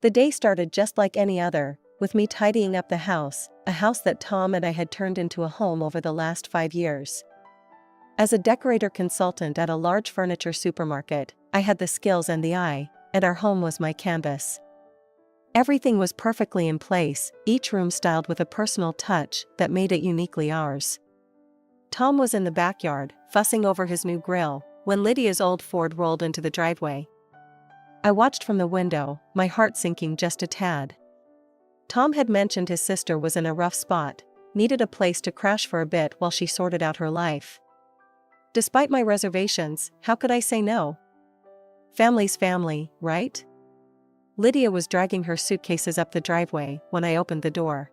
The day started just like any other, with me tidying up the house, a house that Tom and I had turned into a home over the last 5 years. As a decorator consultant at a large furniture supermarket, I had the skills and the eye, and our home was my canvas. Everything was perfectly in place, each room styled with a personal touch that made it uniquely ours. Tom was in the backyard, fussing over his new grill, when Lydia's old Ford rolled into the driveway. I watched from the window, my heart sinking just a tad. Tom had mentioned his sister was in a rough spot, needed a place to crash for a bit while she sorted out her life. Despite my reservations, how could I say no? Family's family, right? Lydia was dragging her suitcases up the driveway when I opened the door.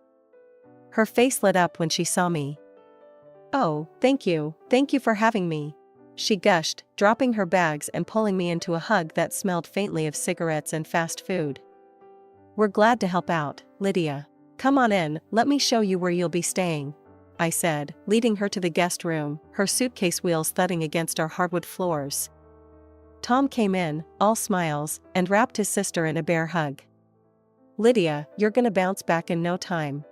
Her face lit up when she saw me. "Oh, thank you for having me," she gushed, dropping her bags and pulling me into a hug that smelled faintly of cigarettes and fast food. "We're glad to help out, Lydia. Come on in, let me show you where you'll be staying," I said, leading her to the guest room, her suitcase wheels thudding against our hardwood floors. Tom came in, all smiles, and wrapped his sister in a bear hug. "Lydia, you're gonna bounce back in no time.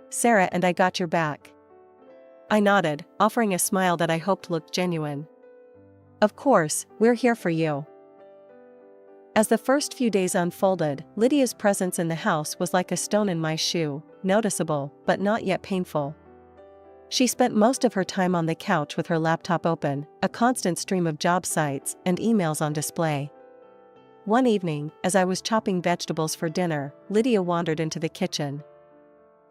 Sarah and I got your back." I nodded, offering a smile that I hoped looked genuine. "Of course, we're here for you." As the first few days unfolded, Lydia's presence in the house was like a stone in my shoe, noticeable, but not yet painful. She spent most of her time on the couch with her laptop open, a constant stream of job sites and emails on display. One evening, as I was chopping vegetables for dinner, Lydia wandered into the kitchen.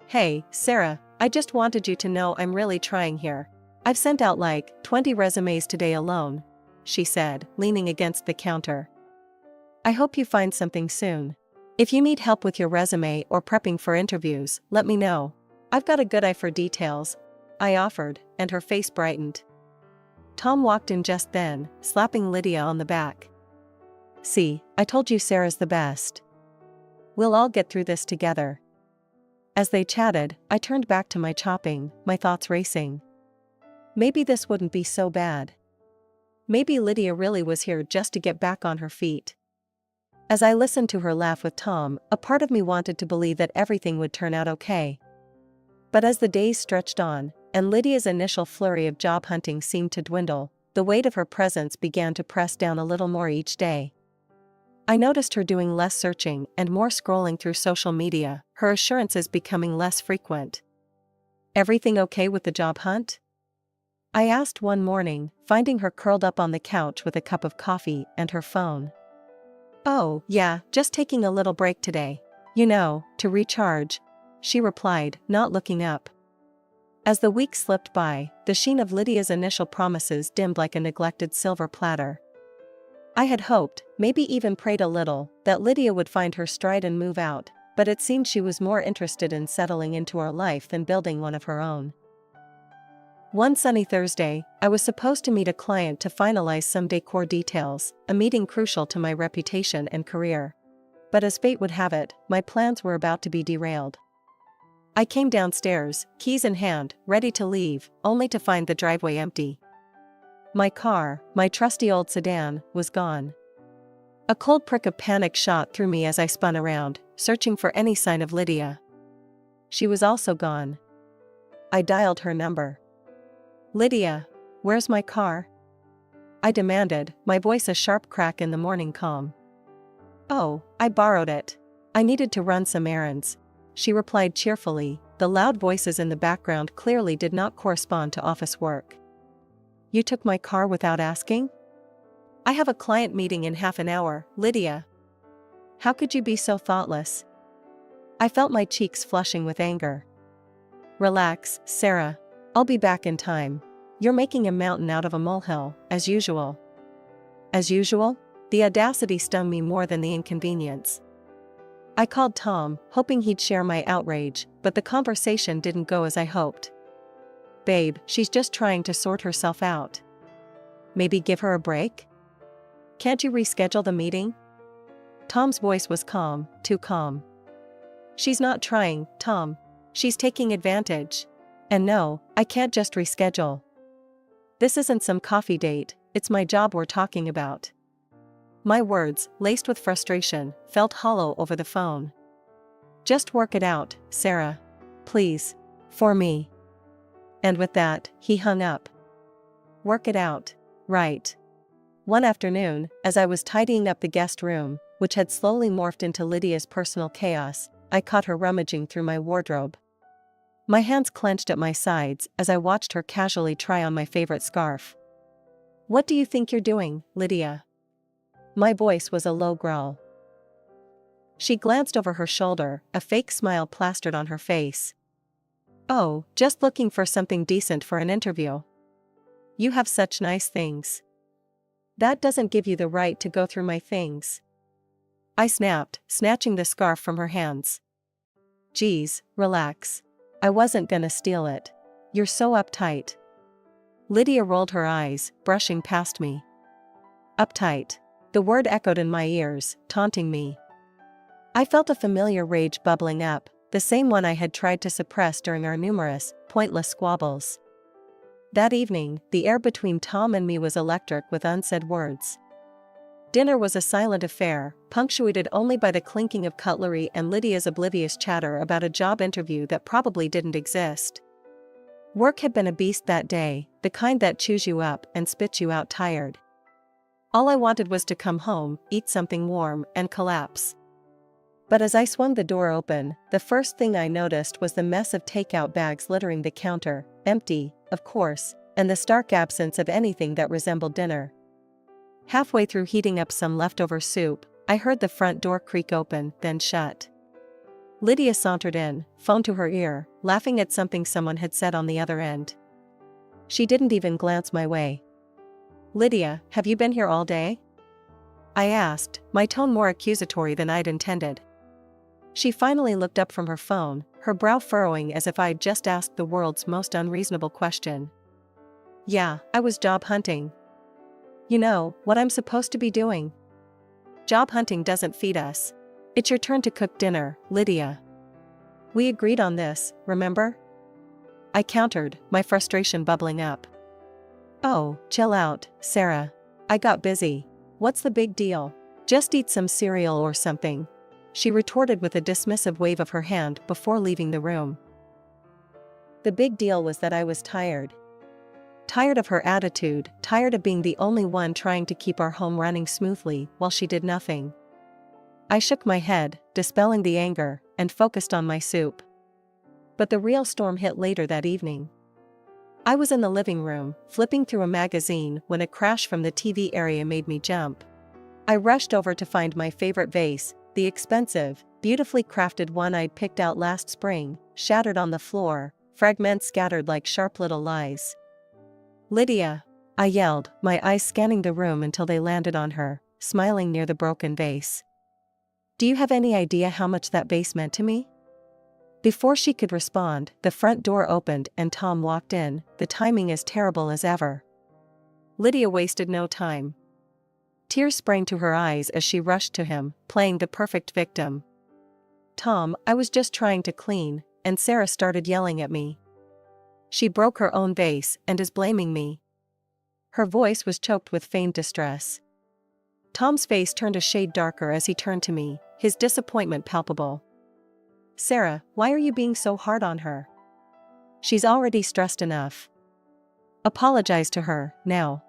"Hey, Sarah, I just wanted you to know I'm really trying here. I've sent out like 20 resumes today alone," she said, leaning against the counter. "I hope you find something soon. If you need help with your resume or prepping for interviews, let me know. I've got a good eye for details," I offered, and her face brightened. Tom walked in just then, slapping Lydia on the back. "See, I told you Sarah's the best. We'll all get through this together." As they chatted, I turned back to my chopping, my thoughts racing. Maybe this wouldn't be so bad. Maybe Lydia really was here just to get back on her feet. As I listened to her laugh with Tom, a part of me wanted to believe that everything would turn out okay. But as the days stretched on, and Lydia's initial flurry of job hunting seemed to dwindle, the weight of her presence began to press down a little more each day. I noticed her doing less searching and more scrolling through social media, her assurances becoming less frequent. "Everything okay with the job hunt?" I asked one morning, finding her curled up on the couch with a cup of coffee and her phone. "Oh, yeah, just taking a little break today. To recharge," she replied, not looking up. As the weeks slipped by, the sheen of Lydia's initial promises dimmed like a neglected silver platter. I had hoped, maybe even prayed a little, that Lydia would find her stride and move out, but it seemed she was more interested in settling into our life than building one of her own. One sunny Thursday, I was supposed to meet a client to finalize some decor details, a meeting crucial to my reputation and career. But as fate would have it, my plans were about to be derailed. I came downstairs, keys in hand, ready to leave, only to find the driveway empty. My car, my trusty old sedan, was gone. A cold prick of panic shot through me as I spun around, searching for any sign of Lydia. She was also gone. I dialed her number. "Lydia, where's my car?" I demanded, my voice a sharp crack in the morning calm. "Oh, I borrowed it. I needed to run some errands," she replied cheerfully. The loud voices in the background clearly did not correspond to office work. "You took my car without asking?" "I have a client meeting in half an hour, Lydia. How could you be so thoughtless?" I felt my cheeks flushing with anger. "Relax, Sarah. I'll be back in time. You're making a mountain out of a molehill, as usual." "As usual?" The audacity stung me more than the inconvenience. I called Tom, hoping he'd share my outrage, but the conversation didn't go as I hoped. "Babe, she's just trying to sort herself out. Maybe give her a break? Can't you reschedule the meeting?" Tom's voice was calm, too calm. "She's not trying, Tom. She's taking advantage. And no, I can't just reschedule. This isn't some coffee date, it's my job we're talking about." My words, laced with frustration, felt hollow over the phone. Just work it out, Sarah. Please. For me. And with that, he hung up. Work it out. Right. One afternoon, as I was tidying up the guest room, which had slowly morphed into Lydia's personal chaos, I caught her rummaging through my wardrobe. My hands clenched at my sides as I watched her casually try on my favorite scarf. What do you think you're doing, Lydia? My voice was a low growl. She glanced over her shoulder, a fake smile plastered on her face. Oh, just looking for something decent for an interview. You have such nice things. That doesn't give you the right to go through my things. I snapped, snatching the scarf from her hands. Geez, relax. I wasn't gonna steal it. You're so uptight. Lydia rolled her eyes, brushing past me. Uptight. The word echoed in my ears, taunting me. I felt a familiar rage bubbling up, the same one I had tried to suppress during our numerous, pointless squabbles. That evening, the air between Tom and me was electric with unsaid words. Dinner was a silent affair, punctuated only by the clinking of cutlery and Lydia's oblivious chatter about a job interview that probably didn't exist. Work had been a beast that day, the kind that chews you up and spits you out tired. All I wanted was to come home, eat something warm, and collapse. But as I swung the door open, the first thing I noticed was the mess of takeout bags littering the counter, empty, of course, and the stark absence of anything that resembled dinner. Halfway through heating up some leftover soup, I heard the front door creak open, then shut. Lydia sauntered in, phone to her ear, laughing at something someone had said on the other end. She didn't even glance my way. Lydia, have you been here all day? I asked, my tone more accusatory than I'd intended. She finally looked up from her phone, her brow furrowing as if I'd just asked the world's most unreasonable question. Yeah, I was job hunting. You know, what I'm supposed to be doing. Job hunting doesn't feed us. It's your turn to cook dinner, Lydia. We agreed on this, remember? I countered, my frustration bubbling up. Oh, chill out, Sarah. I got busy. What's the big deal? Just eat some cereal or something. She retorted with a dismissive wave of her hand before leaving the room. The big deal was that I was tired. Tired of her attitude, tired of being the only one trying to keep our home running smoothly while she did nothing. I shook my head, dispelling the anger, and focused on my soup. But the real storm hit later that evening. I was in the living room, flipping through a magazine when a crash from the TV area made me jump. I rushed over to find my favorite vase, the expensive, beautifully crafted one I'd picked out last spring, shattered on the floor, fragments scattered like sharp little lies. Lydia! I yelled, my eyes scanning the room until they landed on her, smiling near the broken vase. Do you have any idea how much that vase meant to me? Before she could respond, the front door opened and Tom walked in, the timing as terrible as ever. Lydia wasted no time. Tears sprang to her eyes as she rushed to him, playing the perfect victim. Tom, I was just trying to clean, and Sarah started yelling at me. She broke her own vase and is blaming me. Her voice was choked with feigned distress. Tom's face turned a shade darker as he turned to me, his disappointment palpable. Sarah, why are you being so hard on her? She's already stressed enough. Apologize to her, now.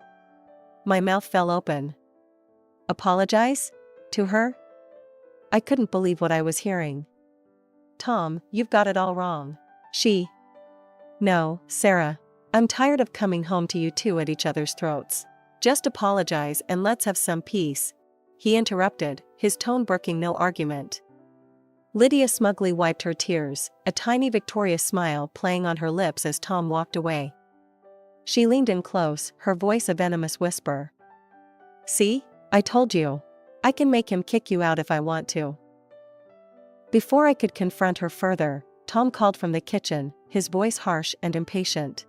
My mouth fell open. Apologize? To her? I couldn't believe what I was hearing. Tom, you've got it all wrong. No, Sarah. I'm tired of coming home to you two at each other's throats. Just apologize and let's have some peace. He interrupted, his tone brooking no argument. Lydia smugly wiped her tears, a tiny victorious smile playing on her lips as Tom walked away. She leaned in close, her voice a venomous whisper. See? I told you. I can make him kick you out if I want to. Before I could confront her further, Tom called from the kitchen, his voice harsh and impatient.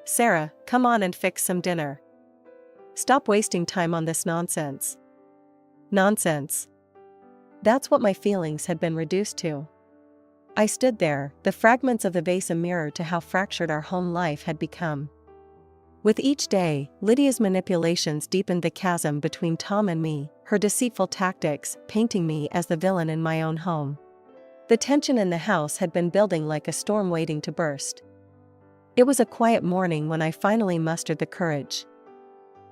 Sarah, come on and fix some dinner. Stop wasting time on this nonsense. Nonsense. That's what my feelings had been reduced to. I stood there, the fragments of the vase a mirror to how fractured our home life had become. With each day, Lydia's manipulations deepened the chasm between Tom and me, her deceitful tactics painting me as the villain in my own home. The tension in the house had been building like a storm waiting to burst. It was a quiet morning when I finally mustered the courage.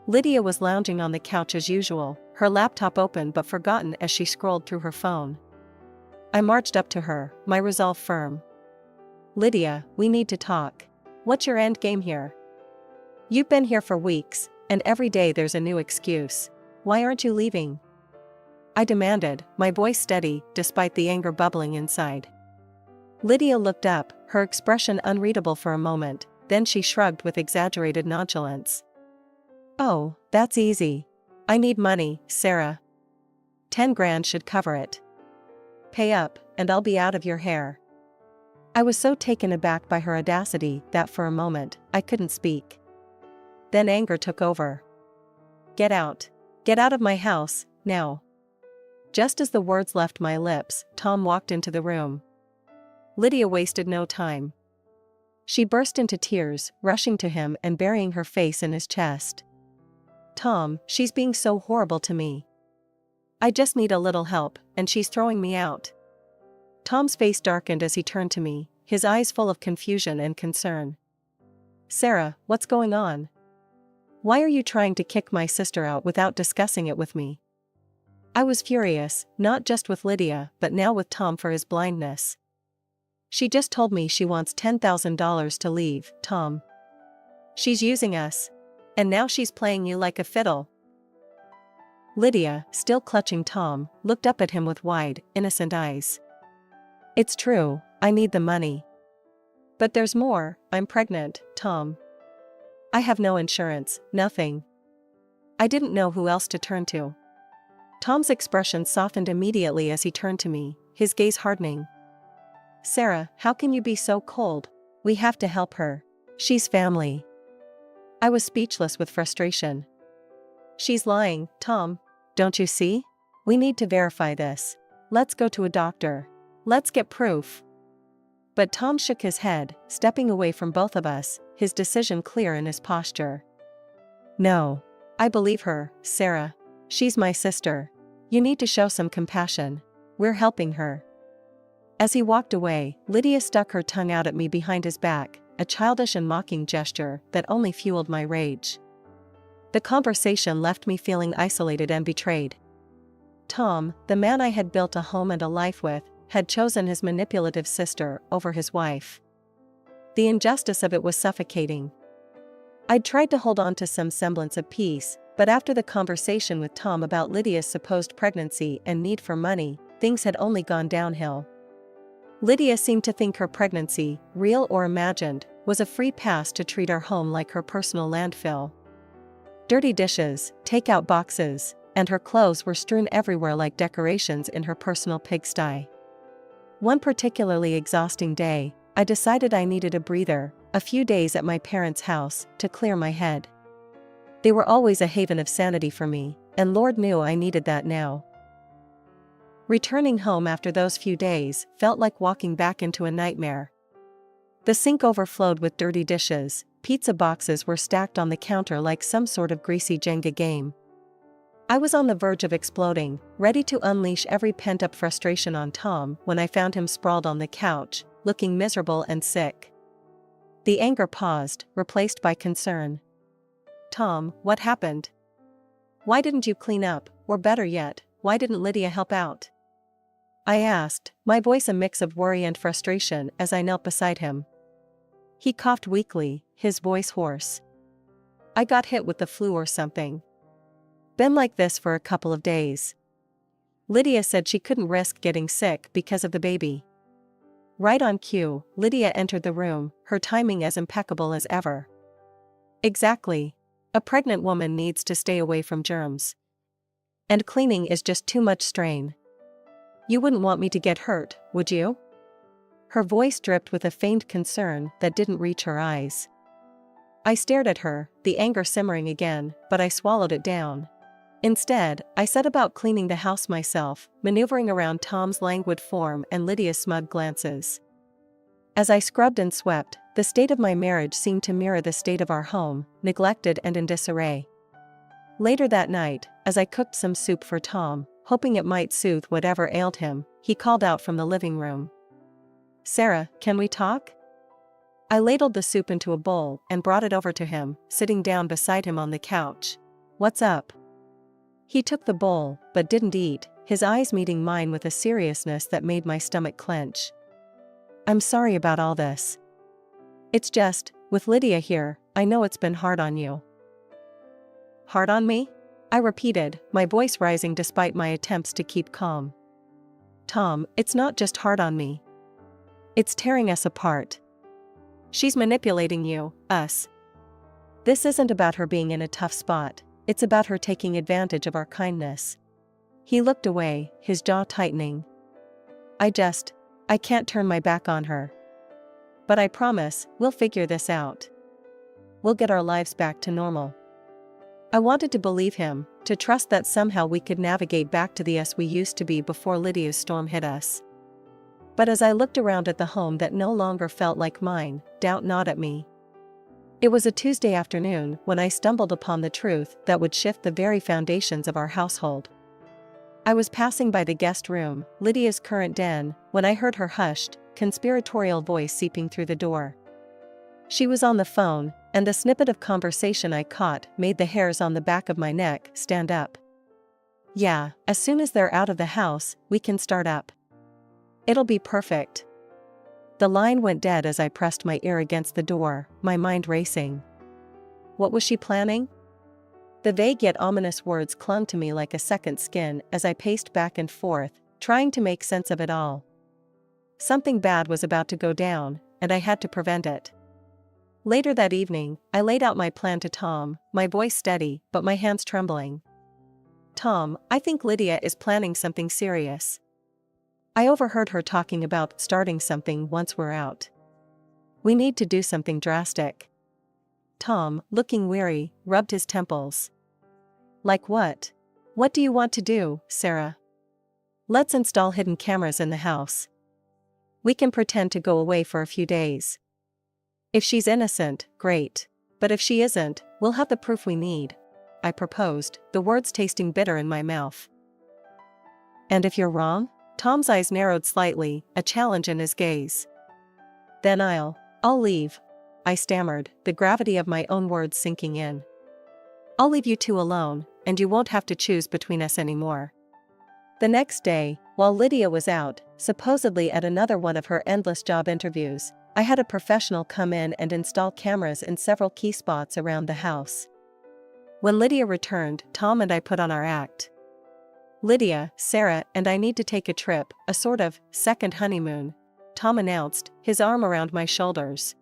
Lydia was lounging on the couch as usual, her laptop open but forgotten as she scrolled through her phone. I marched up to her, my resolve firm. "Lydia, we need to talk. What's your end game here? You've been here for weeks, and every day there's a new excuse. Why aren't you leaving?" I demanded, my voice steady, despite the anger bubbling inside. Lydia looked up, her expression unreadable for a moment, then she shrugged with exaggerated nonchalance. "Oh, that's easy. I need money, Sarah. 10 grand should cover it. Pay up, and I'll be out of your hair." I was so taken aback by her audacity that for a moment, I couldn't speak. Then anger took over. "Get out. Get out of my house, now." Just as the words left my lips, Tom walked into the room. Lydia wasted no time. She burst into tears, rushing to him and burying her face in his chest. "Tom, she's being so horrible to me. I just need a little help, and she's throwing me out." Tom's face darkened as he turned to me, his eyes full of confusion and concern. "Sarah, what's going on? Why are you trying to kick my sister out without discussing it with me?" I was furious, not just with Lydia, but now with Tom for his blindness. "She just told me she wants $10,000 to leave, Tom. She's using us. And now she's playing you like a fiddle." Lydia, still clutching Tom, looked up at him with wide, innocent eyes. "It's true, I need the money. But there's more, I'm pregnant, Tom. I have no insurance, nothing. I didn't know who else to turn to." Tom's expression softened immediately as he turned to me, his gaze hardening. "Sarah, how can you be so cold? We have to help her. She's family." I was speechless with frustration. "She's lying, Tom. Don't you see? We need to verify this. Let's go to a doctor. Let's get proof." But Tom shook his head, stepping away from both of us, his decision clear in his posture. "No. I believe her, Sarah. She's my sister. You need to show some compassion. We're helping her." As he walked away, Lydia stuck her tongue out at me behind his back, a childish and mocking gesture that only fueled my rage. The conversation left me feeling isolated and betrayed. Tom, the man I had built a home and a life with, had chosen his manipulative sister over his wife. The injustice of it was suffocating. I'd tried to hold on to some semblance of peace, but after the conversation with Tom about Lydia's supposed pregnancy and need for money, things had only gone downhill. Lydia seemed to think her pregnancy, real or imagined, was a free pass to treat our home like her personal landfill. Dirty dishes, takeout boxes, and her clothes were strewn everywhere like decorations in her personal pigsty. One particularly exhausting day, I decided I needed a breather, a few days at my parents' house, to clear my head. They were always a haven of sanity for me, and Lord knew I needed that now. Returning home after those few days felt like walking back into a nightmare. The sink overflowed with dirty dishes, pizza boxes were stacked on the counter like some sort of greasy Jenga game. I was on the verge of exploding, ready to unleash every pent-up frustration on Tom when I found him sprawled on the couch, looking miserable and sick. The anger paused, replaced by concern. "Tom, what happened? Why didn't you clean up, or better yet, why didn't Lydia help out?" I asked, my voice a mix of worry and frustration as I knelt beside him. He coughed weakly, his voice hoarse. "I got hit with the flu or something. Been like this for a couple of days. Lydia said she couldn't risk getting sick because of the baby." Right on cue, Lydia entered the room, her timing as impeccable as ever. "Exactly. A pregnant woman needs to stay away from germs. And cleaning is just too much strain. You wouldn't want me to get hurt, would you?" Her voice dripped with a feigned concern that didn't reach her eyes. I stared at her, the anger simmering again, but I swallowed it down. Instead, I set about cleaning the house myself, maneuvering around Tom's languid form and Lydia's smug glances. As I scrubbed and swept, The state of my marriage seemed to mirror the state of our home, neglected and in disarray. Later that night, as I cooked some soup for Tom, hoping it might soothe whatever ailed him, he called out from the living room. "Sarah, can we talk?" I ladled the soup into a bowl and brought it over to him, sitting down beside him on the couch. "What's up?" He took the bowl, but didn't eat, his eyes meeting mine with a seriousness that made my stomach clench. "I'm sorry about all this. It's just, with Lydia here, I know it's been hard on you." "Hard on me?" I repeated, my voice rising despite my attempts to keep calm. "Tom, it's not just hard on me. It's tearing us apart. She's manipulating you, us. This isn't about her being in a tough spot, it's about her taking advantage of our kindness." He looked away, his jaw tightening. I can't turn my back on her. But I promise, we'll figure this out. We'll get our lives back to normal." I wanted to believe him, to trust that somehow we could navigate back to the us we used to be before Lydia's storm hit us. But as I looked around at the home that no longer felt like mine, doubt gnawed at me. It was a Tuesday afternoon when I stumbled upon the truth that would shift the very foundations of our household. I was passing by the guest room, Lydia's current den, when I heard her hushed, conspiratorial voice seeping through the door. She was on the phone, and the snippet of conversation I caught made the hairs on the back of my neck stand up. "Yeah, as soon as they're out of the house, we can start up. It'll be perfect." The line went dead as I pressed my ear against the door, my mind racing. What was she planning? The vague yet ominous words clung to me like a second skin as I paced back and forth, trying to make sense of it all. Something bad was about to go down, and I had to prevent it. Later that evening, I laid out my plan to Tom, my voice steady, but my hands trembling. "Tom, I think Lydia is planning something serious. I overheard her talking about starting something once we're out. We need to do something drastic." Tom, looking weary, rubbed his temples. "Like what? What do you want to do, Sarah?" "Let's install hidden cameras in the house. We can pretend to go away for a few days. If she's innocent, great. But if she isn't, we'll have the proof we need," I proposed, the words tasting bitter in my mouth. "And if you're wrong?" Tom's eyes narrowed slightly, a challenge in his gaze. "Then I'll leave," I stammered, the gravity of my own words sinking in. "I'll leave you two alone, and you won't have to choose between us anymore." The next day, while Lydia was out, supposedly at another one of her endless job interviews, I had a professional come in and install cameras in several key spots around the house. When Lydia returned, Tom and I put on our act. "Lydia, Sarah, and I need to take a trip, a sort of second honeymoon," Tom announced, his arm around my shoulders.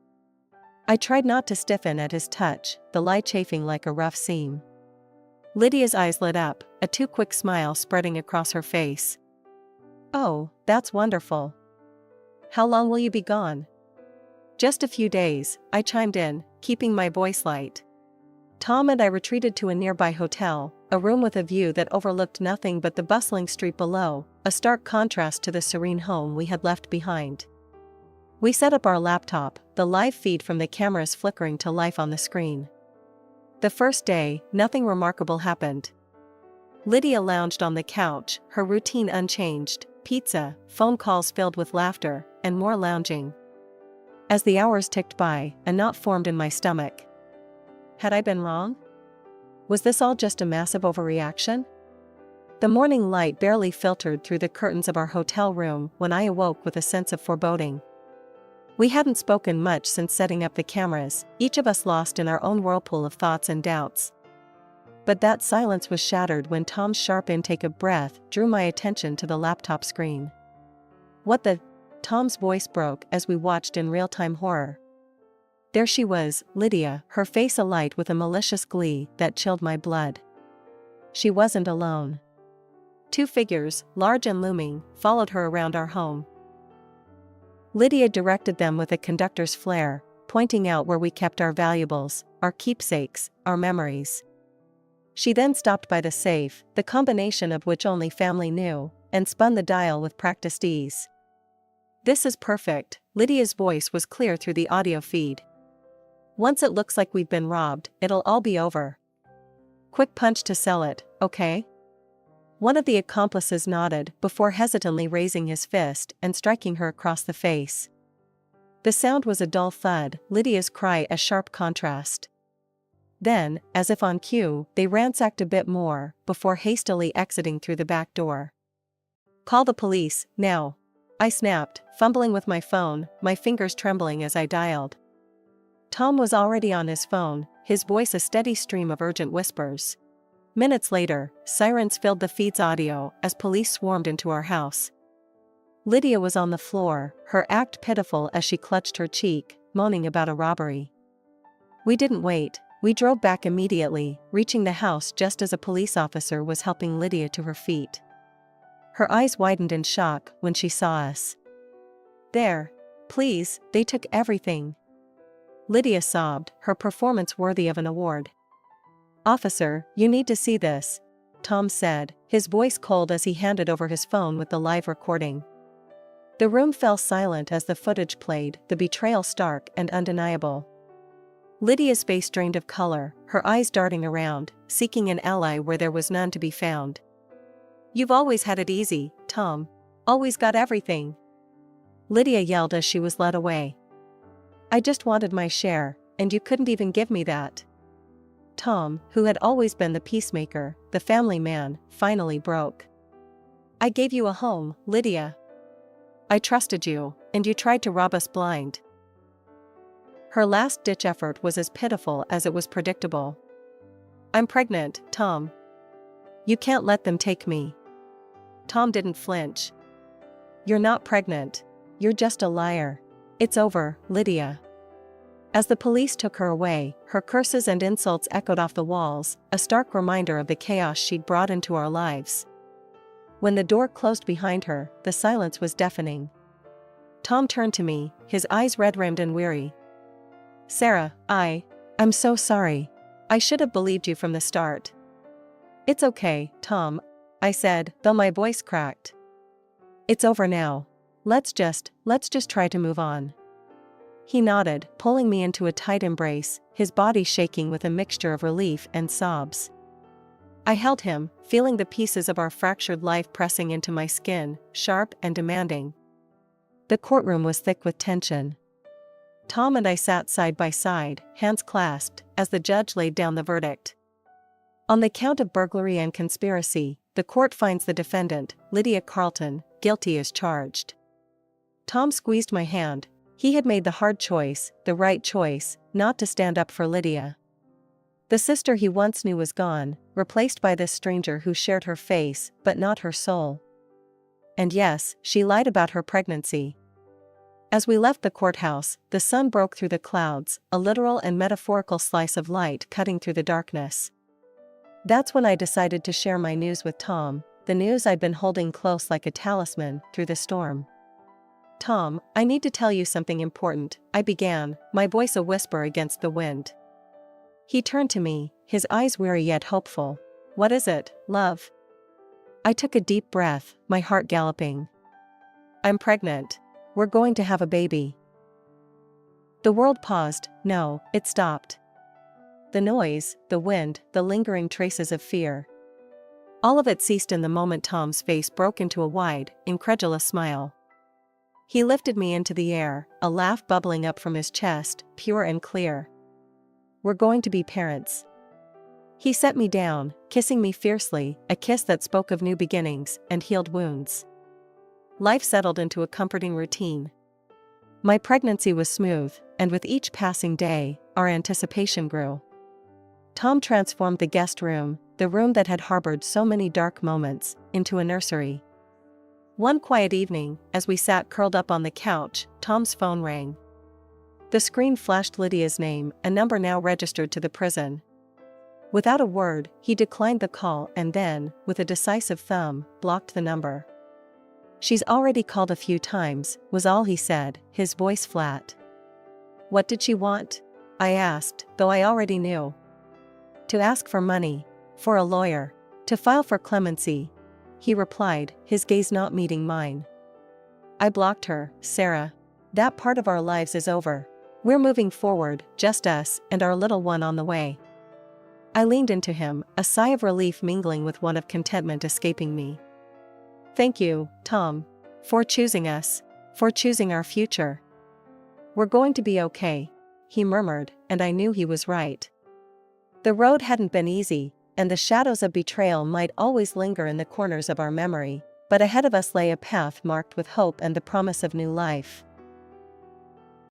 I tried not to stiffen at his touch, the lie chafing like a rough seam. Lydia's eyes lit up, a too quick smile spreading across her face. "Oh, that's wonderful. How long will you be gone?" "Just a few days," I chimed in, keeping my voice light. Tom and I retreated to a nearby hotel, a room with a view that overlooked nothing but the bustling street below, a stark contrast to the serene home we had left behind. We set up our laptop, the live feed from the cameras flickering to life on the screen. The first day, nothing remarkable happened. Lydia lounged on the couch, her routine unchanged, pizza, phone calls filled with laughter, and more lounging. As the hours ticked by, a knot formed in my stomach. Had I been wrong? Was this all just a massive overreaction? The morning light barely filtered through the curtains of our hotel room when I awoke with a sense of foreboding. We hadn't spoken much since setting up the cameras, each of us lost in our own whirlpool of thoughts and doubts. But that silence was shattered when Tom's sharp intake of breath drew my attention to the laptop screen. "What the?" Tom's voice broke as we watched in real-time horror. There she was, Lydia, her face alight with a malicious glee that chilled my blood. She wasn't alone. Two figures, large and looming, followed her around our home. Lydia directed them with a conductor's flair, pointing out where we kept our valuables, our keepsakes, our memories. She then stopped by the safe, the combination of which only family knew, and spun the dial with practiced ease. This is perfect, Lydia's voice was clear through the audio feed. Once it looks like we've been robbed, it'll all be over. Quick punch to sell it, okay? One of the accomplices nodded before hesitantly raising his fist and striking her across the face. The sound was a dull thud, Lydia's cry a sharp contrast. Then, as if on cue, they ransacked a bit more, before hastily exiting through the back door. Call the police, now. I snapped, fumbling with my phone, my fingers trembling as I dialed. Tom was already on his phone, his voice a steady stream of urgent whispers. Minutes later, sirens filled the feed's audio as police swarmed into our house. Lydia was on the floor, her act pitiful as she clutched her cheek, moaning about a robbery. We didn't wait, we drove back immediately, reaching the house just as a police officer was helping Lydia to her feet. Her eyes widened in shock when she saw us. There. Please, they took everything. Lydia sobbed, her performance worthy of an award. Officer, you need to see this, Tom said, his voice cold as he handed over his phone with the live recording. The room fell silent as the footage played, the betrayal stark and undeniable. Lydia's face drained of color, her eyes darting around, seeking an ally where there was none to be found. You've always had it easy, Tom. Always got everything. Lydia yelled as she was led away. I just wanted my share, and you couldn't even give me that. Tom, who had always been the peacemaker, the family man, finally broke. I gave you a home, Lydia. I trusted you, and you tried to rob us blind. Her last-ditch effort was as pitiful as it was predictable. I'm pregnant, Tom. You can't let them take me. Tom didn't flinch. You're not pregnant. You're just a liar. It's over, Lydia. As the police took her away, her curses and insults echoed off the walls, a stark reminder of the chaos she'd brought into our lives. When the door closed behind her, the silence was deafening. Tom turned to me, his eyes red-rimmed and weary. Sarah, I'm so sorry. I should have believed you from the start. It's okay, Tom, I said, though my voice cracked. It's over now. Let's just try to move on. He nodded, pulling me into a tight embrace, his body shaking with a mixture of relief and sobs. I held him, feeling the pieces of our fractured life pressing into my skin, sharp and demanding. The courtroom was thick with tension. Tom and I sat side by side, hands clasped, as the judge laid down the verdict. On the count of burglary and conspiracy, the court finds the defendant, Lydia Carlton, guilty as charged. Tom squeezed my hand. He had made the hard choice, the right choice, not to stand up for Lydia. The sister he once knew was gone, replaced by this stranger who shared her face, but not her soul. And yes, she lied about her pregnancy. As we left the courthouse, the sun broke through the clouds, a literal and metaphorical slice of light cutting through the darkness. That's when I decided to share my news with Tom, the news I'd been holding close like a talisman through the storm. Tom, I need to tell you something important, I began, my voice a whisper against the wind. He turned to me, his eyes weary yet hopeful. What is it, love? I took a deep breath, my heart galloping. I'm pregnant. We're going to have a baby. The world paused. No, it stopped. The noise, the wind, the lingering traces of fear. All of it ceased in the moment Tom's face broke into a wide, incredulous smile. He lifted me into the air, a laugh bubbling up from his chest, pure and clear. We're going to be parents. He set me down, kissing me fiercely, a kiss that spoke of new beginnings and healed wounds. Life settled into a comforting routine. My pregnancy was smooth, and with each passing day, our anticipation grew. Tom transformed the guest room, the room that had harbored so many dark moments, into a nursery. One quiet evening, as we sat curled up on the couch, Tom's phone rang. The screen flashed Lydia's name, a number now registered to the prison. Without a word, he declined the call and then, with a decisive thumb, blocked the number. She's already called a few times, was all he said, his voice flat. What did she want? I asked, though I already knew. To ask for money. For a lawyer. To file for clemency. He replied, his gaze not meeting mine. I blocked her. Sarah. That part of our lives is over. We're moving forward, just us and our little one on the way. I leaned into him, a sigh of relief mingling with one of contentment escaping me. Thank you, Tom. For choosing us. For choosing our future. We're going to be okay, he murmured, and I knew he was right. The road hadn't been easy, and the shadows of betrayal might always linger in the corners of our memory, but ahead of us lay a path marked with hope and the promise of new life.